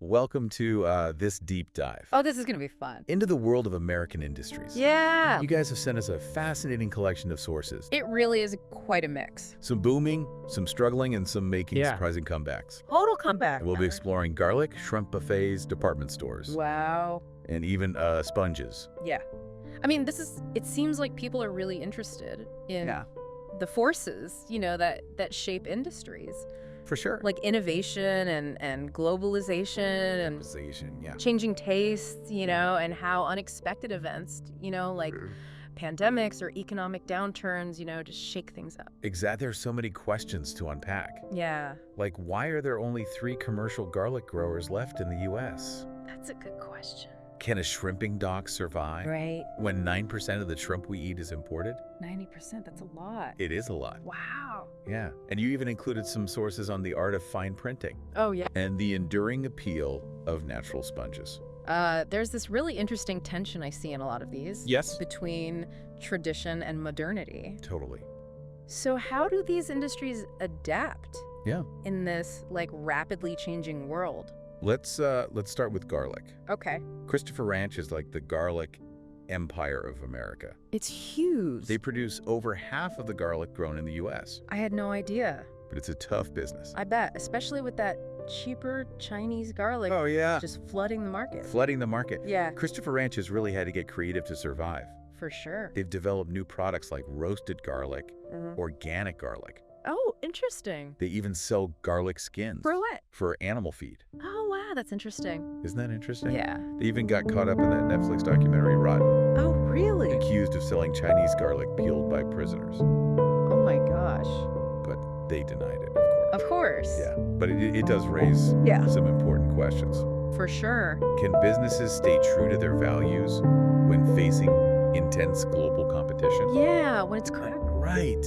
Welcome to this deep dive Oh, this is going to be fun. into the world of American industries. Yeah. You guys have sent us a fascinating collection of sources. It really is quite a mix. Some booming, some struggling, and some making Yeah. surprising comebacks. Total comeback. And we'll be exploring garlic, shrimp buffets, department stores, Wow. and even sponges. Yeah. I mean, it seems like people are really interested in the forces, that shape industries. For sure. Like innovation and globalization and Conversation, yeah. changing tastes, and how unexpected events, like pandemics or economic downturns, just shake things up. Exactly. There's so many questions to unpack. Yeah. Like, why are there only 3 commercial garlic growers left in the U.S.? That's a good question. Can a shrimping dock survive Right. when 9% of the shrimp we eat is imported? 90%, that's a lot. It is a lot. Wow. Yeah. And you even included some sources on the art of fine printing Oh, yeah. and the enduring appeal of natural sponges. There's this really interesting tension I see in a lot of these. Yes. Between tradition and modernity. Totally. So how do these industries adapt Yeah. in this rapidly changing world? Let's start with garlic. Okay. Christopher Ranch is like the garlic empire of America. It's huge. They produce over half of the garlic grown in the U.S., I had no idea. but it's a tough business. I bet, especially with that cheaper Chinese garlic Oh, yeah. just flooding the market. Flooding the market. Yeah, Christopher Ranch has really had to get creative to survive. for sure. They've developed new products like roasted garlic, Mhm. organic garlic. Oh, interesting. They even sell garlic skins For what? for animal feed. Oh, wow, that's interesting. Isn't that interesting? Yeah. They even got caught up in that Netflix documentary Rotten, Oh, really? accused of selling Chinese garlic peeled by prisoners. Oh my gosh. But they denied it, of course. Of course. Yeah, but it does raise Yeah. some important questions. For sure. Can businesses stay true to their values when facing intense global competition? Yeah, when it's correct. Right.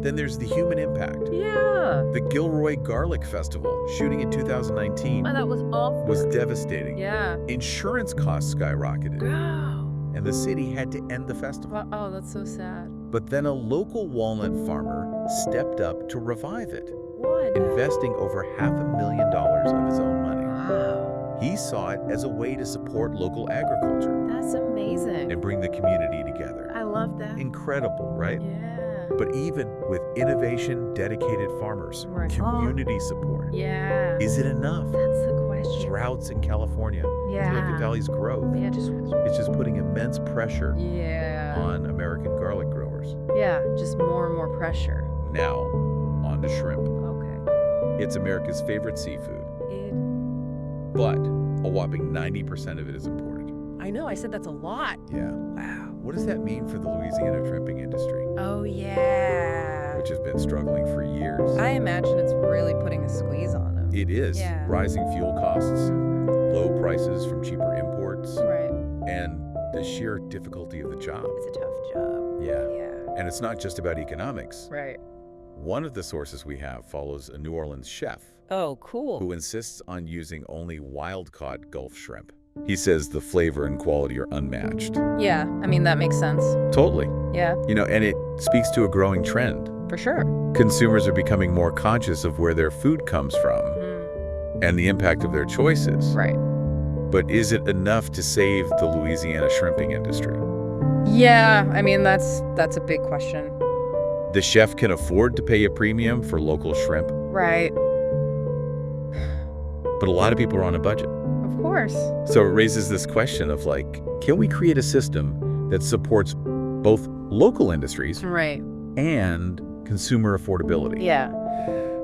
Then there's the human impact. Yeah. The Gilroy Garlic Festival, shooting in 2019, Oh, that was awful. was devastating. Yeah. Insurance costs skyrocketed, Wow. and the city had to end the festival. Oh, that's so sad. But then a local walnut farmer stepped up to revive it, What? investing over $500,000 of his own money. Wow. He saw it as a way to support local agriculture That's amazing. and bring the community together. I love that. Incredible, right? Yeah. But even with innovation, dedicated farmers, Right. community support, Yeah. is it enough? That's the question. Droughts in California, Yeah. Silicon Valley's growth, Yeah, it's just putting immense pressure yeah. on American garlic growers. Yeah, just more and more pressure. Now, on to shrimp. Okay. It's America's favorite seafood, but a whopping 90% of it is imported. I know, I said that's a lot. Yeah. Wow. What does that mean for the Louisiana shrimping industry, Oh, yeah. which has been struggling for years? I imagine it's really putting a squeeze on them. It is. Yeah. Rising fuel costs, low prices from cheaper imports, Right. and the sheer difficulty of the job. It's a tough job. Yeah. Yeah. And it's not just about economics. Right. One of the sources we have follows a New Orleans chef Oh, cool. who insists on using only wild-caught Gulf shrimp. He says the flavor and quality are unmatched. Yeah, I mean, that makes sense. Totally. Yeah, And it speaks to a growing trend. for sure. Consumers are becoming more conscious of where their food comes from and the impact of their choices. Right. But is it enough to save the Louisiana shrimping industry? Yeah, I mean, that's a big question. The chef can afford to pay a premium for local shrimp, Right. but a lot of people are on a budget. Of course. So it raises this question of can we create a system that supports both local industries Right. and consumer affordability? Yeah.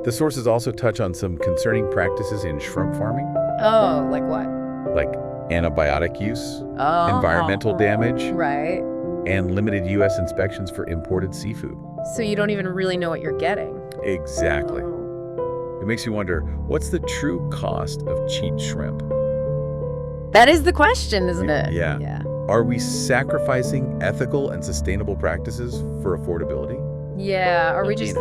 The sources also touch on some concerning practices in shrimp farming, Oh, like what? like antibiotic use, Oh. environmental damage, Right. and limited U.S. inspections for imported seafood. So you don't even really know what you're getting. Exactly. Oh. It makes you wonder, what's the true cost of cheap shrimp? That is the question, isn't it? Yeah. Yeah. Are we sacrificing ethical and sustainable practices for affordability? Yeah. Are we just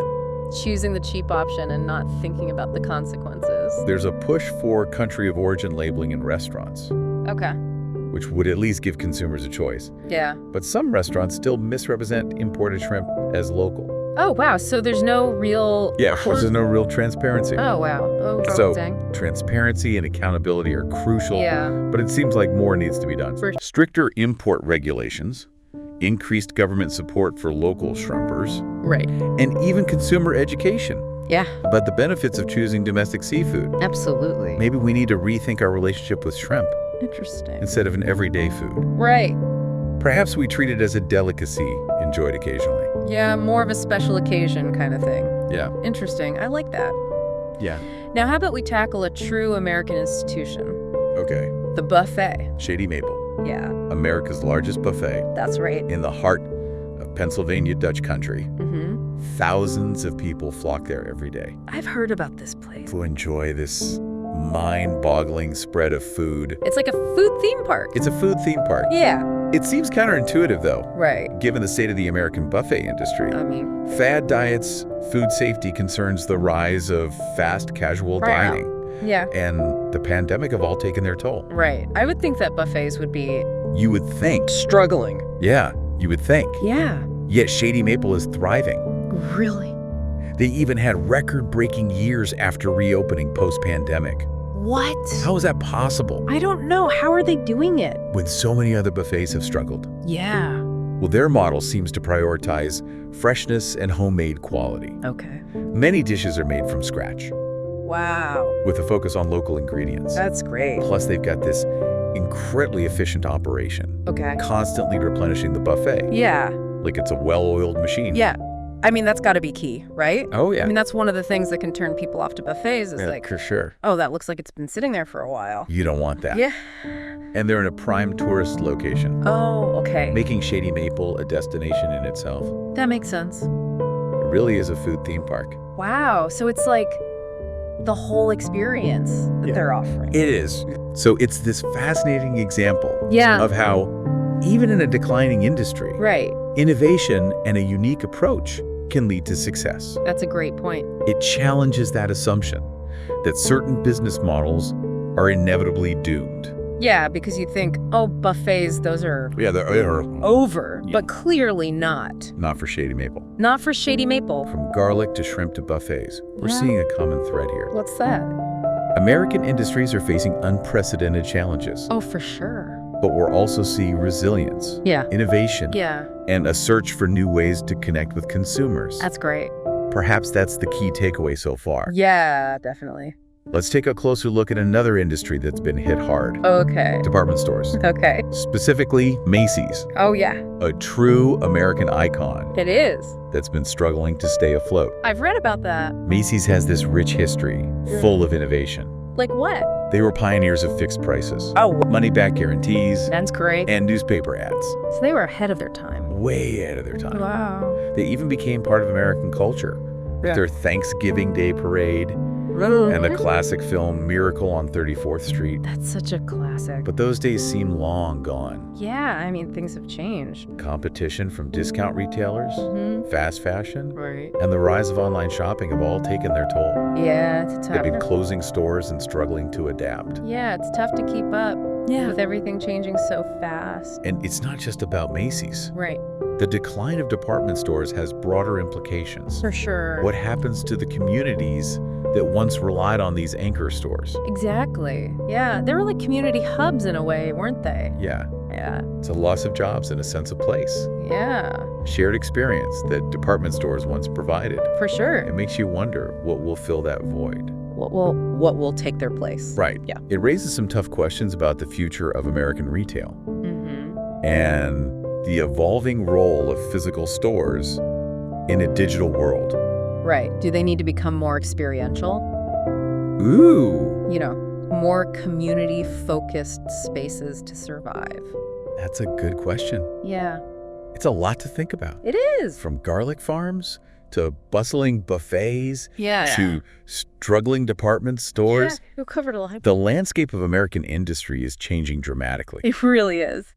choosing the cheap option and not thinking about the consequences? There's a push for country of origin labeling in restaurants, Okay. which would at least give consumers a choice. Yeah. But some restaurants still misrepresent imported shrimp as local. Oh, wow. So there's no real... Yeah, of course, there's no real transparency. Oh, wow. Oh, So, dang. transparency and accountability are crucial, Yeah. but it seems like more needs to be done. For- Stricter import regulations, increased government support for local shrimpers, Right. and even consumer education Yeah, about the benefits of choosing domestic seafood. absolutely. Maybe we need to rethink our relationship with shrimp Interesting. instead of an everyday food. Right. Perhaps we treat it as a delicacy enjoyed occasionally. Yeah, more of a special occasion kind of thing. Yeah. Interesting. I like that. Yeah. Now, how about we tackle a true American institution? Okay. The buffet. Shady Maple, Yeah, America's largest buffet that's right. in the heart of Pennsylvania Dutch country. Mm-hmm. Thousands of people flock there every day I've heard about this place. to enjoy this mind-boggling spread of food. It's like a food theme park. It's a food theme park. Yeah, It seems counterintuitive, though, right. given the state of the American buffet industry. I mean, Fad diets, food safety concerns the rise of fast casual Right. dining, yeah, and the pandemic have all taken their toll. right. I would think that buffets would be You would think. struggling. Yeah, you would think. Yeah, Yet Shady Maple is thriving. really. They even had record-breaking years after reopening post-pandemic. What? How is that possible I don't know. How are they doing it? when so many other buffets have struggled? Yeah. Well, their model seems to prioritize freshness and homemade quality. Okay. Many dishes are made from scratch, Wow. with a focus on local ingredients. That's great. Plus, they've got this incredibly efficient operation, Okay. constantly replenishing the buffet Yeah. like it's a well-oiled machine. Yeah. I mean, that's got to be key, right? Oh, yeah. I mean, that's one of the things that can turn people off to buffets is Yeah, like, for sure. oh, that looks like it's been sitting there for a while. You don't want that. Yeah. And they're in a prime tourist location, Oh, okay. making Shady Maple a destination in itself. That makes sense. It really is a food theme park. Wow. So it's like the whole experience that Yeah. they're offering. It is. So it's this fascinating example Yeah. of how, even in a declining industry, Right. innovation and a unique approach can lead to success. That's a great point. It challenges that assumption that certain business models are inevitably doomed. Yeah, because you think, oh, buffets, those are Yeah, they're over, Yeah. but clearly not. not for Shady Maple. Not for Shady Maple. From garlic to shrimp to buffets, we're Yeah. seeing a common thread here. What's that? American industries are facing unprecedented challenges, Oh, for sure. but we're also seeing resilience, Yeah. innovation, Yeah. and a search for new ways to connect with consumers. That's great. Perhaps that's the key takeaway so far. Yeah, definitely. Let's take a closer look at another industry that's been hit hard. Okay. Department stores. Okay. Specifically, Macy's, Oh, yeah. a true American icon It is. that's been struggling to stay afloat. I've read about that. Macy's has this rich history, full of innovation. Like what? They were pioneers of fixed prices, Oh, money-back guarantees, that's great. and newspaper ads. So they were ahead of their time. Way ahead of their time. Wow. They even became part of American culture. Yeah. Their Thanksgiving Day parade and the classic film Miracle on 34th Street. That's such a classic. But those days seem long gone. Yeah, I mean, things have changed. Competition from discount retailers, Mm-hmm. fast fashion, Right. and the rise of online shopping have all taken their toll. Yeah, it's They've tough. been closing stores and struggling to adapt. Yeah, it's tough to keep up with everything changing so fast. And it's not just about Macy's. Right. The decline of department stores has broader implications. For sure. What happens to the communities that once relied on these anchor stores? Exactly. Yeah, they were like community hubs in a way, weren't they? Yeah, Yeah. it's a loss of jobs and a sense of place. Yeah, Shared experience that department stores once provided. for sure. It makes you wonder what will fill that void. What will take their place? Right. Yeah. It raises some tough questions about the future of American retail Mm-hmm. and the evolving role of physical stores in a digital world. Right. Do they need to become more experiential? Ooh, You know, more community-focused spaces to survive? that's a good question. Yeah, It's a lot to think about. it is. From garlic farms to bustling buffets Yeah. to struggling department stores. Yeah, you covered a lot. The landscape of American industry is changing dramatically. It really is.